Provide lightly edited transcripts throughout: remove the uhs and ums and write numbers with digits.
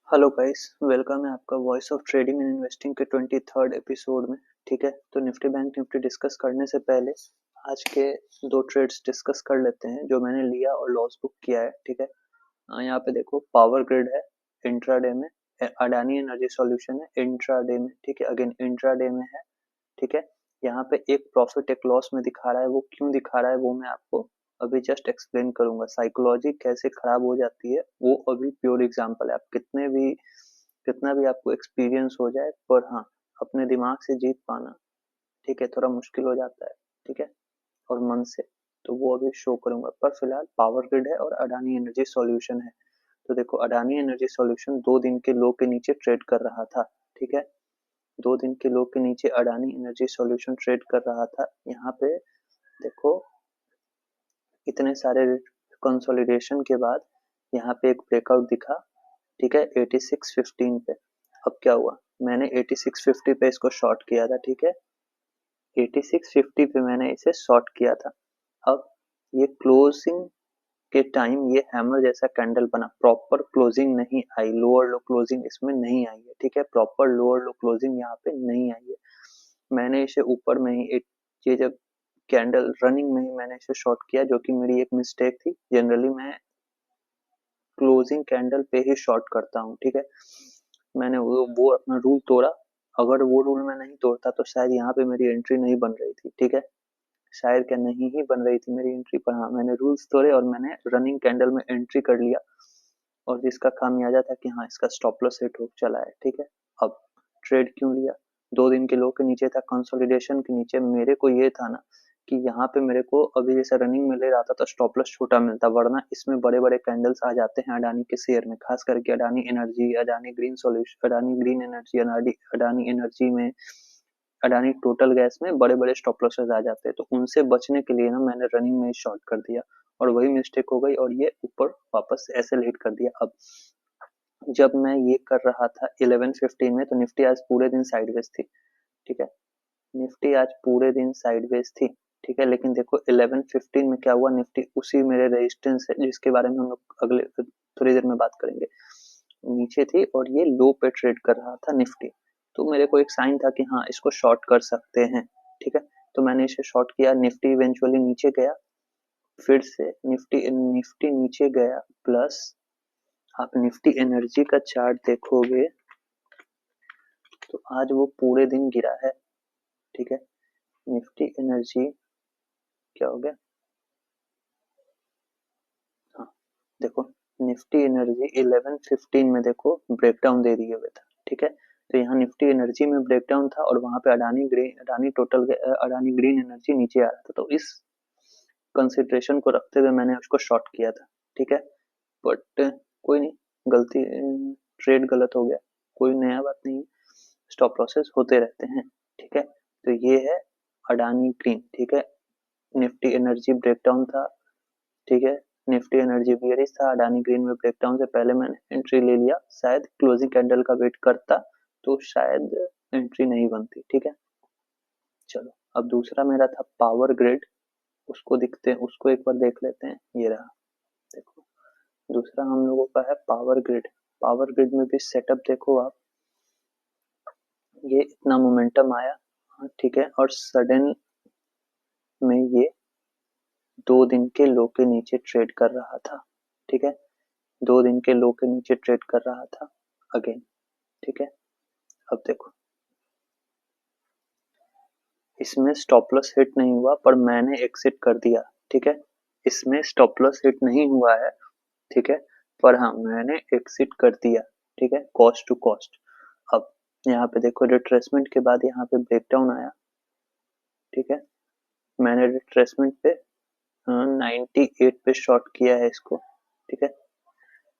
Hello guys, welcome है आपका voice of trading and investing के 23rd एपिसोड में। ठीक है, तो निफ्टी बैंक निफ्टी डिस्कस करने से पहले आज के दो ट्रेड्स डिस्कस कर लेते हैं जो मैंने लिया और लॉस बुक किया है। ठीक है, यहाँ पे देखो पावर ग्रिड है इंट्राडे में, अडानी एनर्जी सॉल्यूशन है इंट्राडे में। ठीक है, अगेन इंट्राडे में है। ठीक है, यहाँ पे एक प्रॉफिट एक लॉस में दिखा रहा है, वो क्यों दिखा रहा है वो मैं आपको अभी जस्ट एक्सप्लेन करूंगा। साइकोलॉजी कैसे खराब हो जाती है वो अभी प्योर एग्जांपल है। आप कितना भी आपको एक्सपीरियंस हो जाए, पर हाँ, अपने दिमाग से जीत पाना, ठीक है, थोड़ा मुश्किल हो जाता है। ठीक है, और मन से, तो वो अभी शो करूंगा। पर फिलहाल पावर ग्रिड है और अडानी एनर्जी सॉल्यूशन है। तो देखो, अडानी एनर्जी सॉल्यूशन 2 दिन के लो के नीचे ट्रेड कर रहा था। ठीक है, 2 दिन के लो के नीचे अडानी एनर्जी सॉल्यूशन ट्रेड कर रहा था। यहाँ पे देखो, इतने सारे कंसोलिडेशन के बाद यहाँ पे एक ब्रेकआउट दिखा। ठीक है, 8615 पे। अब क्या हुआ, मैंने 8650 पे इसको शॉर्ट किया था। ठीक है, 8650 पे मैंने इसे शॉर्ट किया था। अब ये क्लोजिंग के टाइम ये हैमर जैसा कैंडल बना, प्रॉपर क्लोजिंग नहीं आई, लोअर लो क्लोजिंग इसमें नहीं आई है। ठीक है, प्रॉपर लोअर लो क्लोजिंग यहाँ पे नहीं आई है। मैंने इसे ऊपर में ही एक, ये जब कैंडल रनिंग में ही मैंने इसे शॉर्ट किया, जो कि मेरी एक मिस्टेक थी। जनरली मैं क्लोजिंग कैंडल पे ही शॉर्ट करता हूँ। ठीक है, मैंने वो अपना रूल तोड़ा। अगर वो रूल मैं नहीं तोड़ता तो शायद यहाँ पे मेरी एंट्री नहीं बन रही थी। ठीक है, शायद क्या नहीं ही बन रही थी मेरी एंट्री, पर हाँ, मैंने रूल्स तोड़े और मैंने रनिंग कैंडल में एंट्री कर लिया, और जिसका खामियाजा था कि हाँ, इसका स्टॉप लॉस हिट हो चला है। ठीक है, अब ट्रेड क्यों लिया, 2 दिन के लो के नीचे था, कंसोलिडेशन के नीचे। मेरे को ये था ना कि यहाँ पे मेरे को अभी जैसा रनिंग में ले रहा था तो स्टॉप लॉस छोटा मिलता, वरना इसमें बड़े बड़े कैंडल्स आ जाते हैं अडानी के शेयर में, खास करके Adani energy, Adani green solution, Adani green energy, Adani energy में, अडानी टोटल गैस में बड़े बड़े स्टॉप लॉसेस आ जाते हैं। तो उनसे बचने के लिए ना मैंने रनिंग में ही शॉर्ट कर दिया, और वही मिस्टेक हो गई और ये ऊपर वापस ऐसे हिट कर दिया। अब जब मैं ये कर रहा था 11:15 में, तो निफ्टी आज पूरे दिन साइडवेज थी। ठीक है, निफ्टी आज पूरे दिन साइडवेज थी। ठीक है, लेकिन देखो 11:15 में क्या हुआ, निफ्टी उसी मेरे रेजिस्टेंस है जिसके बारे में हम लोग अगले थोड़ी देर में बात करेंगे, नीचे थी और ये लो पे ट्रेड कर रहा था निफ्टी। तो मेरे को एक साइन था कि हाँ, इसको शॉर्ट कर सकते हैं। ठीक है, तो मैंने इसे शॉर्ट किया। निफ्टी इवेंचुअली नीचे गया, फिर से निफ्टी निफ्टी नीचे गया, प्लस आप निफ्टी एनर्जी का चार्ट देखोगे तो आज वो पूरे दिन गिरा है। ठीक है, निफ्टी एनर्जी क्या हो गया, हाँ, देखो, निफ्टी एनर्जी 11:15 में देखो ब्रेकडाउन दे दिए हुए था। ठीक है, तो यहाँ निफ्टी एनर्जी में ब्रेकडाउन था और वहां पे अडानी ग्रीन एनर्जी नीचे आ रहा था। तो इस कंसिडरेशन को रखते हुए मैंने उसको शॉर्ट किया था। ठीक है, बट कोई नहीं, गलती, ट्रेड गलत हो गया, कोई नया बात नहीं, स्टॉप लॉसेस होते रहते हैं। ठीक है, तो ये है अडानी ग्रीन। ठीक है, निफ्टी एनर्जी ब्रेकडाउन था। ठीक है, निफ्टी एनर्जी बियरिश था, अडानी ग्रीन में ब्रेकडाउन से पहले मैंने एंट्री ले लिया। शायद क्लोजिंग कैंडल का वेट करता तो शायद एंट्री नहीं बनती। ठीक है, चलो, अब दूसरा मेरा था पावर ग्रिड, उसको दिखते हैं, उसको एक बार देख लेते हैं। ये रहा, देखो, दूसरा हम लोगों का है पावर ग्रिड। पावर ग्रिड में भी सेटअप देखो आप, ये इतना मोमेंटम आया, हाँ, ठीक है, और सडन में ये 2 दिन के लो के नीचे ट्रेड कर रहा था। ठीक है, 2 दिन के लो के नीचे ट्रेड कर रहा था अगेन। ठीक है, अब देखो, इसमें स्टॉप लॉस हिट नहीं हुआ पर मैंने एग्जिट कर दिया। ठीक है, इसमें स्टॉप लॉस हिट नहीं हुआ है। ठीक है, पर हाँ, मैंने एग्जिट कर दिया। ठीक है, कॉस्ट टू कॉस्ट। अब यहाँ पे देखो, रिट्रेसमेंट के बाद यहाँ पे ब्रेकडाउन आया। ठीक है, मैंने रिट्रेसमेंट पे 98 पे शॉर्ट किया है इसको। ठीक है,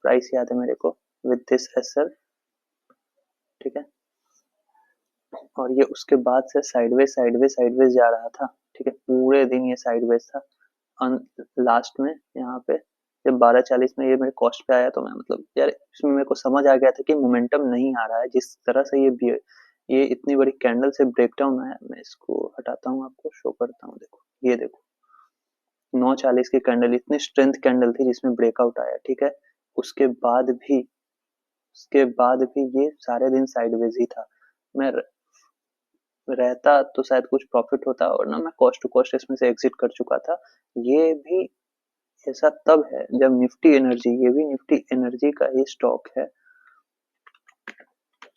प्राइस याद है मेरे को, विद दिस एसएल। ठीक है, और ये उसके बाद से साइडवेज साइडवेज साइडवेज जा रहा था। ठीक है, पूरे दिन ये साइडवेज था। लास्ट में यहाँ पे जब 12:40 में ये मेरे कॉस्ट पे आया, तो मैं, मतलब यार, इसमें मेरे को समझ आ गया था कि मोमेंटम नहीं आ रहा है। जिस तरह से ये इतनी बड़ी कैंडल से ब्रेकडाउन आया, मैं इसको हटाता हूँ, आपको शो करता हूँ। देखो, ये देखो, 9:40 की कैंडल, इतनी स्ट्रेंथ कैंडल थी जिसमें ब्रेकआउट आया। ठीक है, उसके बाद भी उसके बाद भी ये सारे दिन साइडवेज ही था। मैं रहता तो शायद कुछ प्रॉफिट होता, और ना मैं कॉस्ट टू कॉस्ट इसमें से एग्जिट कर चुका था। ये भी ऐसा तब है जब निफ्टी एनर्जी, ये भी निफ्टी एनर्जी का ही स्टॉक है।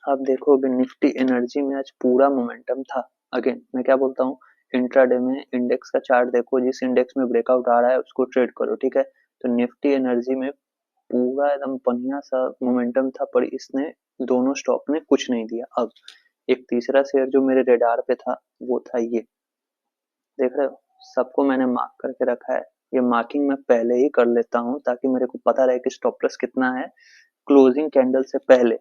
आप देखोगे निफ्टी एनर्जी में आज पूरा मोमेंटम था। अगेन मैं क्या बोलता हूँ, इंट्राडे में इंडेक्स का चार्ट देखो, जिस इंडेक्स में ब्रेकआउट आ रहा है उसको ट्रेड करो, ठीक है। तो निफ्टी एनर्जी में पूरा एकदम बढ़िया सा मोमेंटम था, पर इसने दोनों स्टॉक ने कुछ नहीं दिया। अब एक तीसरा शेयर जो मेरे रेडार पे था वो था ये, देख रहे हो, सबको मैंने मार्क करके रखा है। ये मार्किंग मैं पहले ही कर लेता हूँ ताकि मेरे को पता रहे कि स्टॉप लॉस कितना है क्लोजिंग कैंडल से पहले,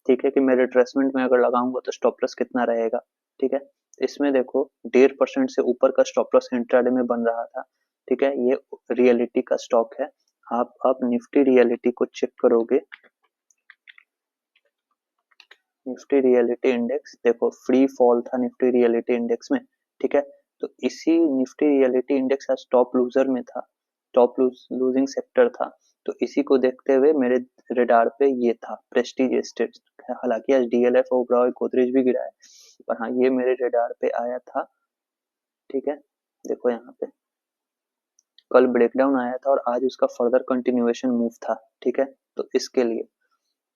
ठीक है, कि मेरे ट्रेसमेंट में अगर लगाऊंगा तो स्टॉप लॉस कितना रहेगा, ठीक है। इसमें देखो 1.5% से ऊपर का स्टॉप लॉस इंट्राडे में बन रहा था, ठीक है। ये रियलिटी का स्टॉक है। आप अब निफ्टी रियलिटी को चेक करोगे, निफ्टी रियलिटी इंडेक्स देखो, फ्री फॉल था निफ्टी रियलिटी इंडेक्स में, ठीक है। तो इसी निफ्टी रियलिटी इंडेक्स आज टॉप लूजर में था, टॉप लूजिंग सेक्टर था। तो इसी को देखते हुए मेरे रेडार पे ये था प्रेस्टीज एस्टेट। हालांकि आज डीएलएफ ओबरॉय गोदरेज भी गिरा है, पर हाँ ये मेरे रेडार पे आया था, ठीक है। देखो यहाँ पे कल ब्रेकडाउन आया था और आज उसका फर्दर कंटिन्यूएशन मूव था, ठीक है। तो इसके लिए,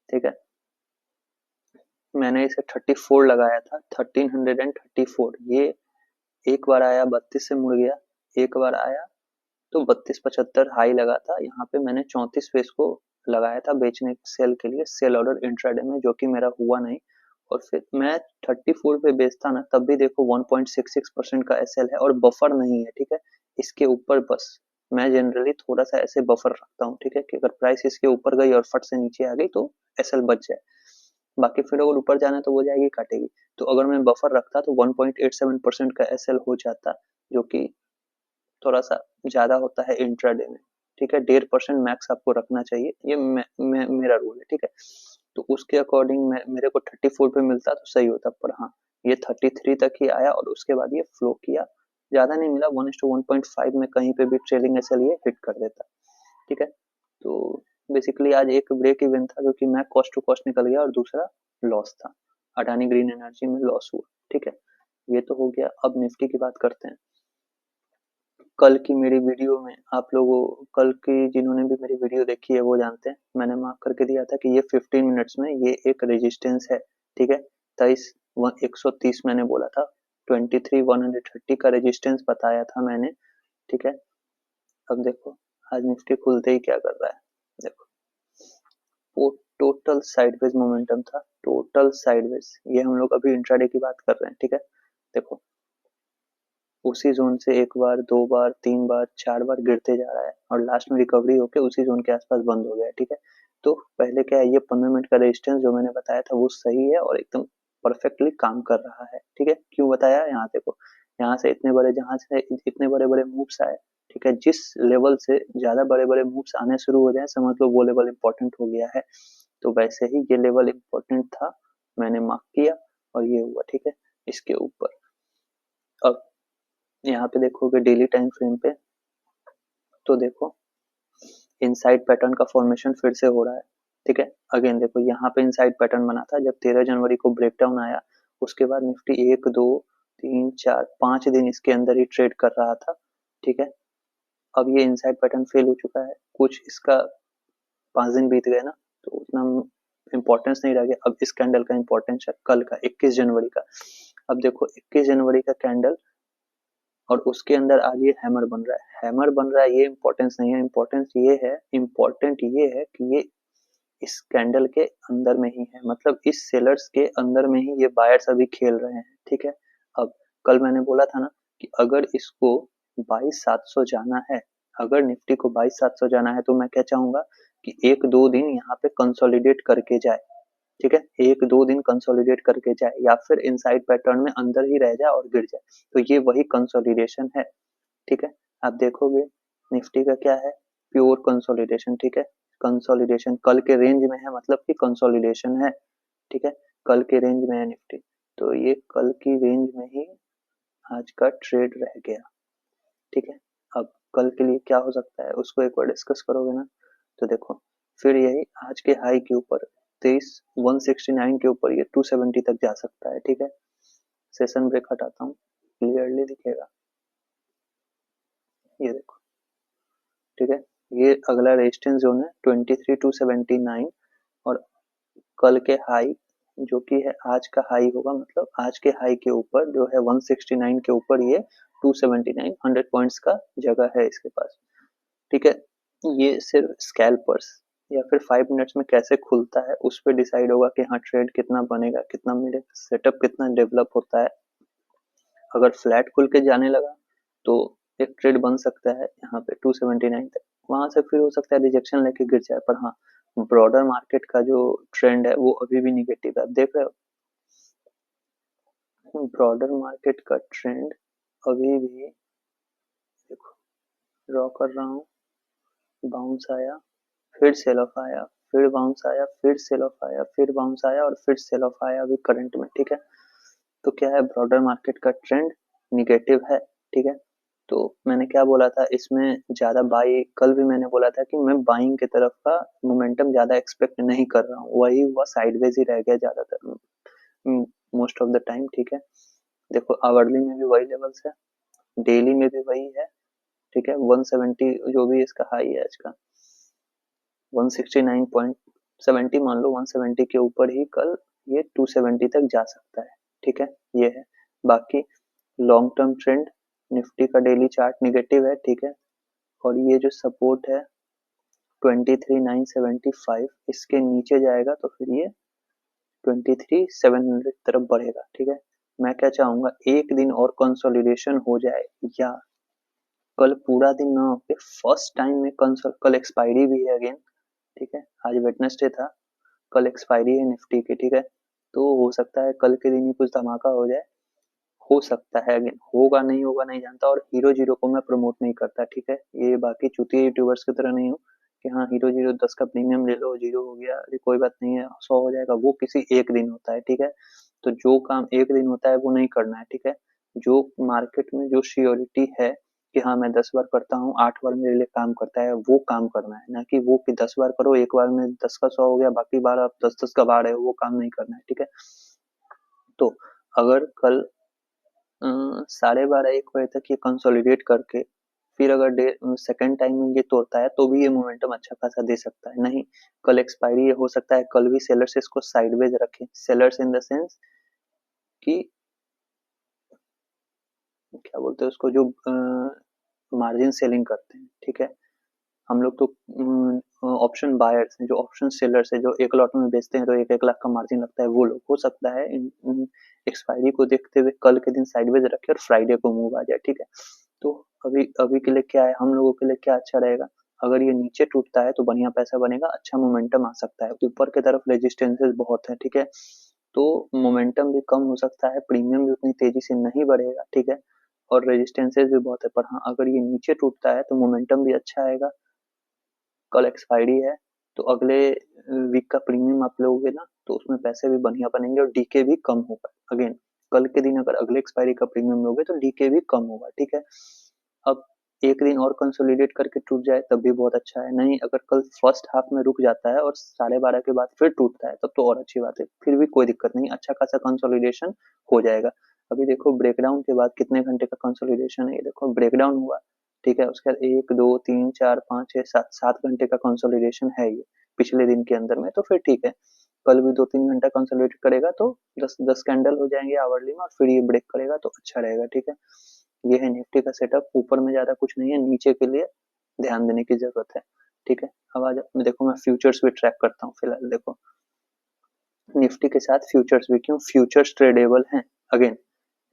ठीक है, मैंने इसे 34 लगाया था, 1334। ये एक बार आया 32 से मुड़ गया, एक बार आया तो 32.75 हाई लगा था। यहाँ पे मैंने 34 पे इसको लगाया था बेचने, सेल के लिए, सेल ऑर्डर इंट्राडे में, जो कि मेरा हुआ नहीं। और फिर मैं 34 पे बेचता ना, तब भी देखो 1.66% का एसएल है और बफर नहीं है, ठीक है। इसके ऊपर बस मैं जनरली थोड़ा सा ऐसे बफर रखता हूँ, ठीक है, कि अगर प्राइस इसके ऊपर गई और फट से नीचे आ गई तो एसएल बच जाए, बाकी फिर अगर ऊपर जाना है तो वो जाएगी काटेगी। तो अगर मैं बफर रखता तो 1.87% का एसएल हो जाता, जो कि थोड़ा सा ज्यादा होता है इंट्राडे में, ठीक है। 1.5% मैक्स आपको रखना चाहिए, ये मेरा रूल है, ठीक है। तो उसके अकॉर्डिंग मेरे को 34 पे मिलता तो सही होता, पर हाँ ये 33 तक ही आया और उसके बाद ये फ्लो किया, ज्यादा नहीं मिला, 1:1.5 में कहीं पे भी ट्रेलिंग एसएल ये हिट कर देता, ठीक है। तो बेसिकली आज एक ब्रेक इवन था क्योंकि मैं कॉस्ट टू कॉस्ट निकल गया और दूसरा लॉस था, अडानी ग्रीन एनर्जी में लॉस हुआ, ठीक है। ये तो हो गया। अब निफ्टी की बात करते हैं। कल की मेरी वीडियो में आप लोगों, कल की जिन्होंने भी मेरी वीडियो देखी है वो जानते हैं, मैंने मार्क करके दिया था कि ये 15 मिनट्स में ये एक रेजिस्टेंस है, ठीक है। 130 मैंने बोला था, 23,130 का रेजिस्टेंस बताया था मैंने, ठीक है। अब देखो आज निफ्टी खुलते ही क्या कर रहा है, देखो वो टोटल साइडवेज मोमेंटम था, टोटल साइडवेज। ये हम लोग अभी इंट्राडे की बात कर रहे हैं, ठीक है। देखो उसी जोन से एक बार, दो बार, तीन बार, चार बार गिरते जा रहा है और लास्ट में रिकवरी होकर उसी जोन के आसपास बंद हो गया है, ठीक है। तो पहले क्या है, ये 15 मिनट का रेजिस्टेंस जो मैंने बताया था वो सही है और एकदम परफेक्टली काम कर रहा है, ठीक है। क्यों बताया, यहाँ देखो, यहाँ से इतने बड़े, जहां से इतने बड़े बड़े मूव्स आए, ठीक है, जिस लेवल से ज्यादा बड़े बड़े मूव्स आने शुरू हो जाए समझ लो वो लेवल इंपॉर्टेंट हो गया है। तो वैसे ही ये लेवल इंपॉर्टेंट था, मैंने मार्क किया और ये हुआ, ठीक है। इसके ऊपर अब यहाँ पे देखोगे डेली टाइम फ्रेम पे, तो देखो इनसाइड पैटर्न का फॉर्मेशन फिर से हो रहा है, ठीक है। अगेन देखो यहाँ पे इनसाइड पैटर्न बना था जब 13 जनवरी को ब्रेकडाउन आया, उसके बाद निफ्टी 1, 2, 3, 4, 5 दिन इसके अंदर ही ट्रेड कर रहा था, ठीक है। अब ये इनसाइड पैटर्न फेल हो चुका है, कुछ इसका 5 दिन बीत गए ना, तो उतना इंपॉर्टेंस नहीं रह गया। अब इस कैंडल का इंपॉर्टेंस है कल का 21 जनवरी का। अब देखो 21 जनवरी का कैंडल और उसके अंदर आज ये हैमर बन रहा है, हैमर बन रहा है, ये इंपॉर्टेंस नहीं है, इंपॉर्टेंस ये है, इंपॉर्टेंट ये है कि ये इस कैंडल के अंदर में ही है, मतलब इस सेलर्स के अंदर में ही ये बायर्स अभी खेल रहे हैं, ठीक है। अब कल मैंने बोला था ना कि अगर इसको 22,700 जाना है, अगर निफ्टी को 22,700 जाना है तो मैं क्या चाहूंगा कि 1-2 दिन यहाँ पे कंसोलिडेट करके जाए, ठीक है। 1-2 दिन कंसोलिडेट करके जाए या फिर इनसाइड पैटर्न में अंदर ही रह जाए और गिर जाए, तो ये वही कंसोलिडेशन है, ठीक है। आप देखोगे निफ्टी का क्या है, प्योर कंसोलिडेशन, ठीक है। कंसोलिडेशन कल के रेंज में है, मतलब कि कंसोलिडेशन है, ठीक है। कल के रेंज में है निफ्टी, तो ये कल की रेंज में ही आज का ट्रेड रह गया, ठीक है। अब कल के लिए क्या हो सकता है उसको एक बार डिस्कस करोगे ना, तो देखो फिर यही आज के हाई के ऊपर 23 169 के ऊपर ये 270 तक जा सकता है, ठीक है। सेशन ब्रेक हटाता हूँ, क्लियरली दिखेगा, ये देखो, ठीक है। ये अगला रेजिस्टेंस जोन है 23 279 और कल के हाई जो कि है आज का हाई होगा, मतलब आज के हाई के ऊपर जो है 169 के ऊपर ये 279 100 पॉइंट्स का जगह है इसके पास, ठीक है। ये सिर्फ स्कैल्पर्स या फिर 5 मिनट्स में कैसे खुलता है उस पर डिसाइड होगा कि हाँ ट्रेड कितना बनेगा, कितना मिलेगा, सेटअप कितना डेवलप होता है। अगर फ्लैट खुल के जाने लगा तो एक ट्रेड बन सकता है यहाँ पे 279 तक, वहां से फिर हो सकता है रिजेक्शन लेके गिर जाए, पर हाँ ब्रॉडर मार्केट का जो ट्रेंड है वो अभी भी निगेटिव है, आप देख रहे हो ब्रॉडर मार्केट का ट्रेंड अभी भी, देखो ड्रॉ कर रहा हूँ, बाउंस आया, फिर सेल ऑफ आया, फिर बाउंस आया, फिर सेल ऑफ आया, फिर बाउंस आया और फिर सेल ऑफ आया अभी करंट में, ठीक है। तो क्या है, ब्रॉडर मार्केट का ट्रेंड निगेटिव है, ठीक है। तो मैंने क्या बोला था इसमें, ज्यादा बाई, कल भी मैंने बोला था कि मैं बाइंग की तरफ का मोमेंटम ज्यादा एक्सपेक्ट नहीं कर रहा हूँ, वही हुआ, साइडवेज ही रह गया ज्यादातर मोस्ट ऑफ द टाइम, ठीक है। देखो आवरली में भी वही लेवल्स है, डेली में भी वही है, ठीक है। 170 जो भी इसका हाई है आज का 169.70 मान लो, 170 के ऊपर ही कल ये 270 तक जा सकता है, ठीक है। ये है, बाकी लॉन्ग टर्म ट्रेंड निफ्टी का डेली चार्ट निगेटिव है, ठीक है। और ये जो सपोर्ट है 23,975 इसके नीचे जाएगा तो फिर ये 23,700 तरफ बढ़ेगा, ठीक है। मैं क्या चाहूंगा, एक दिन और कंसोलिडेशन हो जाए, या कल पूरा दिन ना होके फर्स्ट टाइम में कल एक्सपायरी भी है अगेन, ठीक है। आज वेडनेसडे था, कल एक्सपायरी है निफ्टी की, ठीक है। तो हो सकता है कल के दिन ही कुछ धमाका हो जाए, हो सकता है, अगेन होगा नहीं होगा नहीं जानता। और हीरो जीरो को मैं प्रमोट नहीं करता, ठीक है। ये बाकी चूतिया यूट्यूबर्स की तरह नहीं हो कि हाँ हीरो जीरो 10 का प्रीमियम ले लो, जीरो हो गया, अरे कोई बात नहीं है 100 हो जाएगा, वो किसी एक दिन होता है, ठीक है। तो जो काम एक दिन होता है वो नहीं करना है, ठीक है। जो मार्केट में जो श्योरिटी है कि हाँ मैं 10 बार करता हूँ 8 बार मेरे लिए काम करता है, वो काम करना है, ना कि वो कि 10 बार करो एक बार में 10 का 100 हो गया, बाकी बार आप 10 का बार है, वो काम नहीं करना है, ठीक है। तो अगर कल 12:30 1 बजे तक ये कंसोलिडेट करके फिर अगर सेकेंड टाइम में ये तोड़ता है तो भी ये मोमेंटम अच्छा खासा दे सकता है। नहीं, कल एक्सपायरी हो सकता है, कल भी सेलर्स इसको साइडवेज रखें, सेलर्स इन द सेंस कि क्या बोलते हैं उसको, जो मार्जिन सेलिंग करते हैं, ठीक है। हम लोग तो ऑप्शन बायर्स हैं, जो ऑप्शन सेलर्स है, जो एक लॉट में बेचते हैं तो 1-1 लाख का मार्जिन लगता है, वो लोग हो सकता है एक्सपायरी को देखते हुए कल के दिन साइडवेज रखे और फ्राइडे को मूव आ जाए, ठीक है। तो अभी अभी के लिए क्या है, हम लोगों के लिए क्या अच्छा रहेगा, अगर ये नीचे टूटता है तो बढ़िया पैसा बनेगा, अच्छा मोमेंटम आ सकता है, ऊपर की तरफ रेजिस्टेंसेस बहुत है, ठीक है। तो मोमेंटम भी कम हो सकता है, प्रीमियम भी उतनी तेजी से नहीं बढ़ेगा, ठीक है। और रेजिस्टेंसेस भी बहुत है, पर हाँ अगर ये नीचे टूटता है तो मोमेंटम भी अच्छा आएगा, कल एक्सपायरी है तो अगले वीक का प्रीमियम आप लोगे ना तो उसमें पैसे भी बढ़िया बनेंगे और डीके भी कम होगा। अगेन कल के दिन अगर अगले एक्सपायरी का प्रीमियम लोगे तो डीके भी कम होगा, ठीक है। अब एक दिन और कंसोलिडेट करके टूट जाए तब भी बहुत अच्छा है, नहीं अगर कल फर्स्ट हाफ में रुक जाता है और 12:30 के बाद फिर टूटता है तब तो और अच्छी बात है, फिर भी कोई दिक्कत नहीं, अच्छा खासा कंसोलिडेशन हो जाएगा। अभी देखो ब्रेकडाउन के बाद कितने घंटे का कंसोलिडेशन है, ये देखो ब्रेकडाउन हुआ, ठीक है। उसके बाद 1 2 3 4 5 6 7 7 घंटे का कंसोलिडेशन है ये पिछले दिन के अंदर में, तो फिर ठीक है, कल भी 2-3 घंटा कंसोलिडेट करेगा तो 10-10 कैंडल हो जाएंगे आवरली में और फिर ये ब्रेक करेगा तो अच्छा रहेगा, ठीक है। ये है निफ्टी का सेटअप, ऊपर में ज्यादा कुछ नहीं है, नीचे के लिए ध्यान देने की जरूरत है, ठीक है। अब आज देखो मैं फ्यूचर्स भी ट्रैक करता हूँ फिलहाल, देखो निफ्टी के साथ फ्यूचर्स भी, क्यों, फ्यूचर्स ट्रेडेबल हैं, अगेन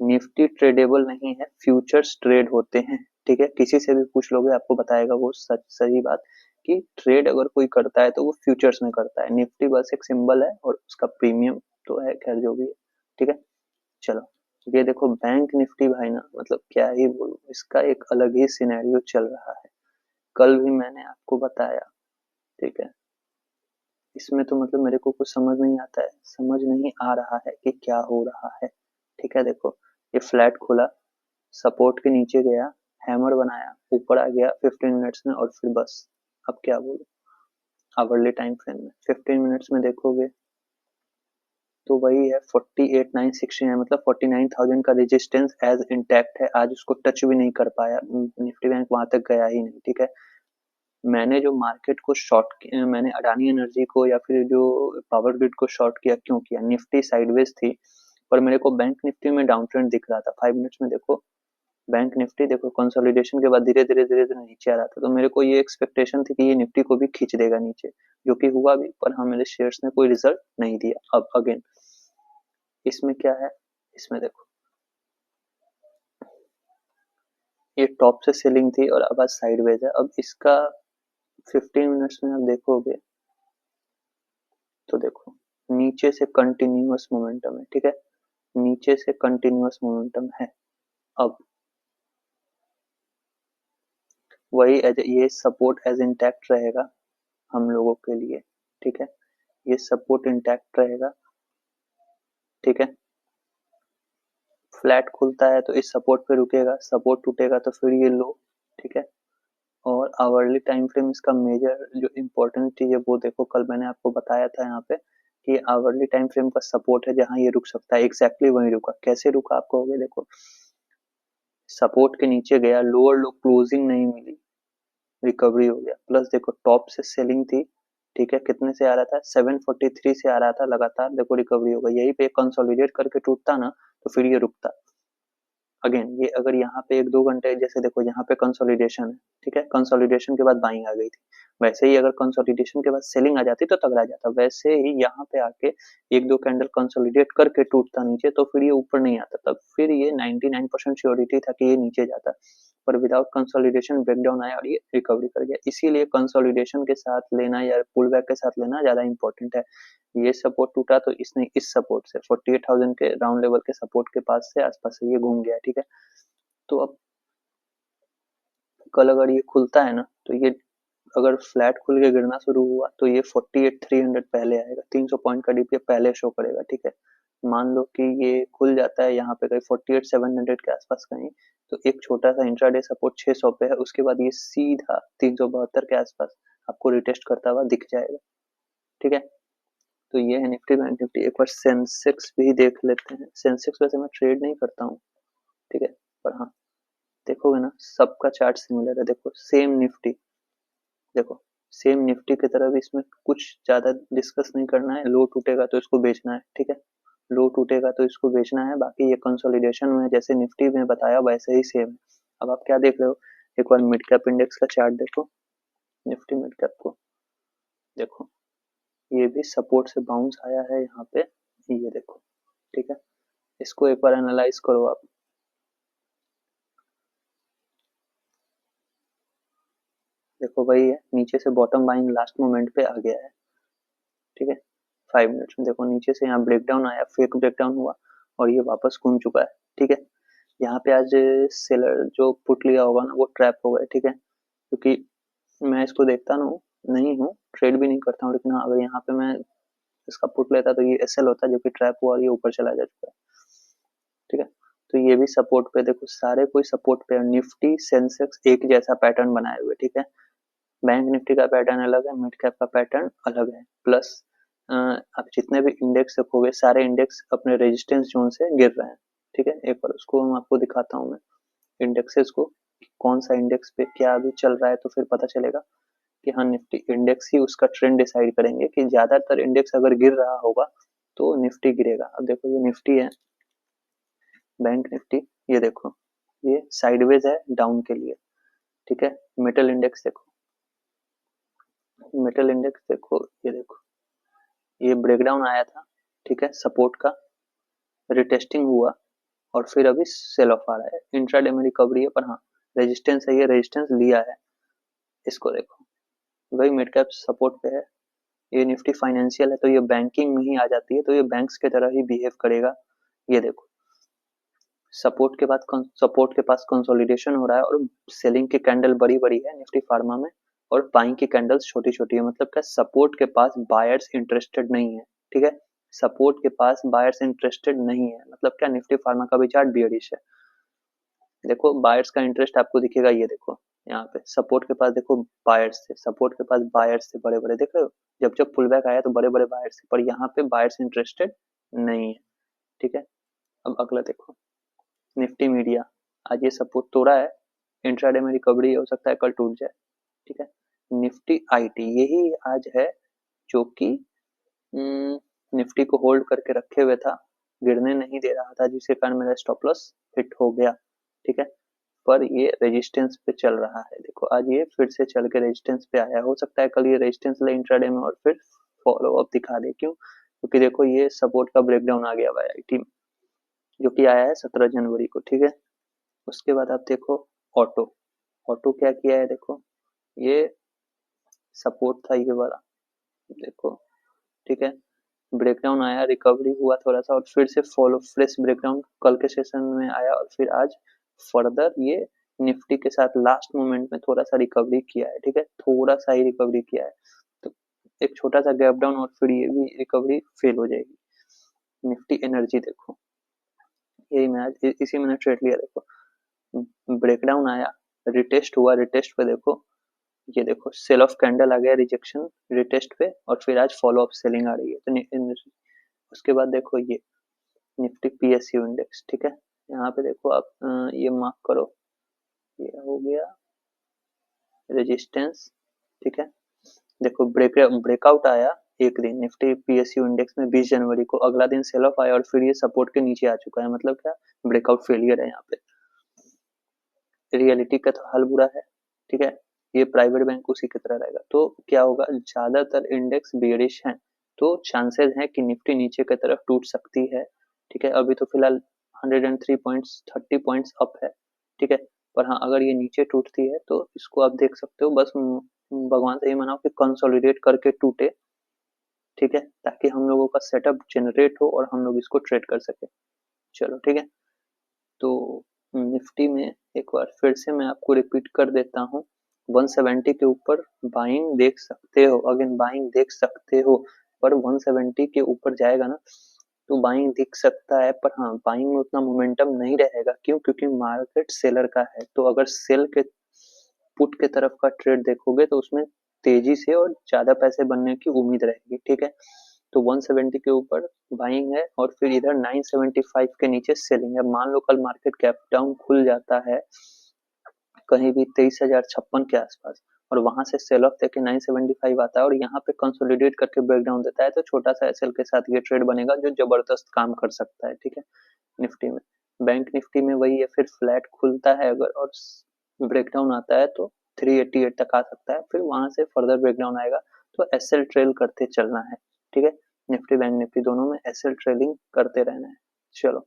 निफ्टी ट्रेडेबल नहीं है, फ्यूचर्स ट्रेड होते हैं, ठीक है। किसी से भी पूछ लोगे आपको बताएगा वो सच सही बात कि ट्रेड अगर कोई करता है तो वो फ्यूचर्स में करता है, निफ्टी बस एक सिंबल है और उसका प्रीमियम तो है, खैर जो भी है, ठीक है। चलो ये देखो बैंक निफ्टी भाई ना, मतलब क्या ही बोलूं, इसका एक अलग ही सिनेरियो चल रहा है, कल भी मैंने आपको बताया, ठीक है। इसमें तो मतलब मेरे को कुछ समझ नहीं आता है, समझ नहीं आ रहा है कि क्या हो रहा है, ठीक है। देखो ये फ्लैट खुला, सपोर्ट के नीचे गया, हैमर बनाया, ऊपर आ गया 15 मिनट्स में और फिर बस, अब क्या बोलूं, आवरली टाइम फ्रेम में 15 मिनट्स में देखोगे तो वही है 48,969, मतलब 49,000 का रेजिस्टेंस एज इंटैक्ट है, आज उसको टच भी नहीं कर पाया, निफ्टी बैंक वहां तक गया ही नहीं। ठीक है, मैंने जो मार्केट को मैंने अडानी एनर्जी को या फिर जो पावर ग्रिड को शॉर्ट किया, क्यों किया? निफ्टी साइडवेज थी पर मेरे को बैंक निफ्टी में डाउन ट्रेंड दिख रहा था। 5 मिनट्स में देखो, बैंक निफ्टी देखो कंसोलिडेशन के बाद धीरे धीरे धीरे धीरे नीचे आ रहा था, तो मेरे को ये एक्सपेक्टेशन थी कि ये निफ्टी को भी खींच देगा नीचे, जो कि हुआ भी, पर हाँ मेरे शेयर्स ने कोई रिजल्ट नहीं दिया। अब अगेन इसमें क्या है, इसमें देखो ये टॉप से सेलिंग थी और अब आज साइडवेज है। अब इसका 15 मिनट्स में आप देखोगे तो देखो नीचे से कंटिन्यूअस मोमेंटम है। ठीक है, नीचे से कंटिन्यूअस मोमेंटम है। अब वही ये सपोर्ट एज इंटैक्ट रहेगा हम लोगों के लिए। ठीक है, ये सपोर्ट इंटैक्ट रहेगा। ठीक है, फ्लैट खुलता है तो इस सपोर्ट पे रुकेगा, सपोर्ट टूटेगा तो फिर ये लो। ठीक है, और आवरली टाइम फ्रेम इसका मेजर जो इम्पोर्टेंट चीज है वो देखो, कल मैंने आपको बताया था यहाँ पे कि आवरली टाइम फ्रेम का सपोर्ट है जहां ये रुक सकता है, एग्जैक्टली वहीं रुका। कैसे रुका आप कहोगे? देखो सपोर्ट के नीचे गया, लोअर लो क्लोजिंग नहीं मिली, रिकवरी हो गया। प्लस देखो टॉप से सेलिंग थी। ठीक है, कितने से आ रहा था? 743 से आ रहा था लगातार, देखो रिकवरी हो गई। यही पे कंसोलिडेट करके टूटता ना तो फिर ये रुकता। अगेन ये अगर यहाँ पे 1-2 घंटे, जैसे देखो यहाँ पे कंसोलिडेशन है, ठीक है, कंसोलिडेशन के बाद बाइंग आ गई थी, वैसे ही अगर कंसोलिडेशन के बाद सेलिंग आ जाती तो तगड़ा जाता। वैसे ही यहाँ पे आके 1-2 कैंडल कंसोलिडेट करके टूटता नीचे तो फिर ये ऊपर नहीं आता, तब फिर ये 99% श्योरिटी था कि ये नीचे जाता, पर विदाउट कंसोलिडेशन ब्रेकडाउन आया और ये रिकवरी कर गया। इसीलिए कंसोलिडेशन के साथ लेना या पुल बैक के साथ लेना ज्यादा इंपॉर्टेंट है। ये सपोर्ट टूटा तो इसने इस सपोर्ट से 48,000 के राउंड लेवल के सपोर्ट के पास से आसपास से ये घूम गया। ठीक है, तो अब कल अगर ये खुलता है ना तो ये अगर फ्लैट खुल के गिरना शुरू हुआ तो ये 48,300 पहले आएगा, 300 पॉइंट का डीपीए पहले शो करेगा। ठीक है, मान लो कि ये खुल जाता है यहाँ पे कहीं 48,700 के आसपास कहीं, तो एक छोटा सा इंट्राडे सपोर्ट 600 पे है, उसके बाद ये सीधा 372 के आसपास आपको रिटेस्ट करता हुआ दिख जाएगा। ठीक है, तो ये है निफ्टी बैंक निफ्टी। एक बार सेंसेक्स भी देख लेते हैं। सेंसेक्स वैसे मैं ट्रेड नहीं करता हूँ, ठीक है, पर हाँ देखोगे ना सबका चार्ट सिमिलर है। देखो सेम निफ्टी, देखो सेम निफ्टी की तरह भी इसमें कुछ ज्यादा डिस्कस नहीं करना है। लो टूटेगा तो इसको बेचना है। ठीक है, लो टूटेगा तो इसको बेचना है, बाकी ये कंसोलिडेशन में जैसे निफ्टी में बताया वैसे ही सेम है। अब आप क्या देख रहे हो, एक बार मिड कैप इंडेक्स का चार्ट देखो, निफ्टी मिड कैप को देखो, ये भी सपोर्ट से बाउंस आया है यहाँ पे, ये देखो। ठीक है, इसको एक बार एनालाइज करो आप। देखो वही है, नीचे से बॉटम बाइंग लास्ट मोमेंट पे आ गया है। ठीक है, 5 मिनट्स में देखो नीचे से यहाँ ब्रेकडाउन आया, फेक ब्रेकडाउन हुआ और ये वापस घूम चुका है। ठीक है, यहाँ पे आज सेलर जो पुट लिया होगा ना वो ट्रैप हो गया। ठीक है, क्योंकि मैं इसको देखता ना हूँ, नहीं हूँ, ट्रेड भी नहीं करता हूँ, लेकिन हाँ अगर यहाँ पे मैं इसका पुट लेता तो ये एसएल होता जो कि ट्रैप हुआ और ये ऊपर चला जा चुका है। ठीक है, तो ये भी सपोर्ट पे, देखो सारे कोई सपोर्ट पे, निफ्टी सेंसेक्स एक जैसा पैटर्न बनाए हुए। ठीक है, बैंक निफ्टी का पैटर्न अलग है, मिड कैप का पैटर्न अलग है। प्लस आप जितने भी इंडेक्स रखोगे सारे इंडेक्स अपने रेजिस्टेंस जोन से गिर रहे हैं। ठीक है, एक बार उसको मैं आपको दिखाता हूँ, मैं इंडेक्सेस को, कौन सा इंडेक्स पे क्या अभी चल रहा है, तो फिर पता चलेगा कि हाँ निफ्टी इंडेक्स ही उसका ट्रेंड डिसाइड करेंगे कि ज्यादातर इंडेक्स अगर गिर रहा होगा तो निफ्टी गिरेगा। अब देखो ये निफ्टी है, बैंक निफ्टी, ये देखो ये साइडवेज है डाउन के लिए। ठीक है, मेटल इंडेक्स देखो, मेटल इंडेक्स देखो, ये देखो ये ब्रेकडाउन आया था। ठीक है, सपोर्ट का रिटेस्टिंग हुआ और फिर अभी सेल ऑफ आ रहा है। इंट्राडे में रिकवरी है, पर हाँ रेजिस्टेंस है, ये रेजिस्टेंस लिया है। इसको देखो, वही मिड कैप सपोर्ट पे है। ये निफ्टी फाइनेंशियल है तो ये बैंकिंग में ही आ जाती है, तो ये बैंक्स की तरह ही बिहेव करेगा। ये देखो सपोर्ट के बाद सपोर्ट के पास कंसोलिडेशन हो रहा है और सेलिंग की कैंडल बड़ी बड़ी है निफ्टी फार्मा में और बाइंग की कैंडल्स छोटी छोटी है। मतलब क्या, सपोर्ट के पास बायर्स इंटरेस्टेड नहीं है। ठीक है, सपोर्ट के पास बायर्स इंटरेस्टेड नहीं है, मतलब क्या, निफ्टी फार्मा का भी चार्ट बियरिश है। देखो बायर्स का इंटरेस्ट आपको दिखेगा, ये देखो यहाँ पे सपोर्ट के पास देखो बायर्स थे, सपोर्ट के पास बायर्स थे बड़े बड़े, देख रहे हो, जब जब पुल बैक आया तो बड़े बड़े बायर्स थे, पर यहाँ पे बायर्स इंटरेस्टेड नहीं है। ठीक है, अब अगला देखो निफ्टी मीडिया, आज ये सपोर्ट तोड़ा है, इंट्राडे में रिकवरी हो सकता है कल टूट जाए। ठीक है, निफ्टी आईटी यही आज है जो कि निफ्टी को होल्ड करके रखे हुए था, गिरने नहीं दे रहा था, जिसके कारण मेरा स्टॉप लॉस हिट हो गया। ठीक है, पर ये रेजिस्टेंस पे चल रहा है, देखो आज ये फिर से चल के रेजिस्टेंस पे आया, हो सकता है कल ये रेजिस्टेंस ले इंट्राडे में और फिर फॉलो अप दिखा दे। क्यों? क्योंकि देखो ये सपोर्ट का ब्रेकडाउन आ गया हुआ है आईटी में, जो कि आया है 17 जनवरी को। ठीक है, उसके बाद आप देखो ऑटो, ऑटो क्या किया है, देखो ये सपोर्ट था ये वाला, देखो। ठीक है, ब्रेकडाउन आया, रिकवरी हुआ थोड़ा सा और फिर से फॉलो फ्रेश ब्रेकडाउन कल के सेशन में आया और फिर आज फर्दर ये निफ्टी के साथ लास्ट मोमेंट में थोड़ा सा रिकवरी किया है। ठीक है, थोड़ा सा ही रिकवरी किया है, तो एक छोटा सा गैप डाउन और फिर ये भी रिकवरी फेल हो जाएगी। निफ्टी एनर्जी देखो, यही मैं आज इसी मैंने ट्रेड लिया, देखो ब्रेकडाउन आया, रिटेस्ट हुआ, रिटेस्ट पे देखो, ये देखो सेल ऑफ कैंडल आ गया, रिजेक्शन रिटेस्ट पे और फिर आज फॉलो अप सेलिंग आ रही है। तो उसके बाद देखो ये निफ्टी पीएसयू इंडेक्स। ठीक है, यहाँ पे देखो आप ये मार्क करो, ये हो गया रेजिस्टेंस। ठीक है, देखो ब्रेकआउट आया एक दिन निफ्टी पीएसयू इंडेक्स में 20 जनवरी को, अगला दिन सेल ऑफ आया और फिर ये सपोर्ट के नीचे आ चुका है, मतलब क्या, ब्रेकआउट फेलियर है यहाँ पे। रियलिटी का तो हाल बुरा है। ठीक है, ये प्राइवेट बैंक उसी की तरह रहेगा, तो क्या होगा, ज्यादातर इंडेक्स बेरिश हैं, तो चांसेस हैं कि निफ्टी नीचे की तरफ टूट सकती है। ठीक है, अभी तो फिलहाल 103 पॉइंट्स 30 पॉइंट्स अप है। ठीक है, पर हाँ अगर ये नीचे टूटती है तो इसको आप देख सकते हो, बस भगवान से ये मनाओ कि कंसोलिडेट करके टूटे। ठीक है, ताकि हम लोगों का सेटअप जनरेट हो और हम लोग इसको ट्रेड कर सके। चलो ठीक है, तो निफ्टी में एक बार फिर से मैं आपको रिपीट कर देता हूँ, 170 के ऊपर बाइंग देख सकते हो, अगेन बाइंग देख सकते हो, पर 170 के ऊपर जाएगा ना तो बाइंग दिख सकता है, पर हाँ बाइंग में उतना मोमेंटम नहीं रहेगा। क्यों? क्योंकि मार्केट सेलर का है, तो अगर सेल के पुट के तरफ का ट्रेड देखोगे तो उसमें तेजी से और ज्यादा पैसे बनने की उम्मीद रहेगी। ठीक है, तो 170 के ऊपर बाइंग है और फिर इधर 975 के नीचे सेलिंग है। मान लो कल मार्केट कैप डाउन खुल जाता है कहीं भी 23,056 के आसपास और वहां से सेल ऑफ देके 975 आता है और यहाँ पे कंसोलिडेट करके ब्रेकडाउन देता है, तो छोटा सा एसएल के साथ ये ट्रेड बनेगा जो जबरदस्त काम कर सकता है। ठीक है, निफ्टी में, बैंक निफ्टी में वही है, फिर फ्लैट खुलता है अगर और ब्रेकडाउन आता है तो 388 तक आ सकता है, फिर वहां से फर्दर ब्रेकडाउन आएगा, तो एसएल ट्रेल करते चलना है। ठीक है, निफ्टी बैंक निफ्टी दोनों में एसएल ट्रेलिंग करते रहना है। चलो,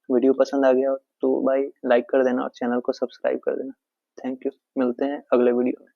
वीडियो पसंद आ गया तो भाई लाइक कर देना और चैनल को सब्सक्राइब कर देना। थैंक यू, मिलते हैं अगले वीडियो में।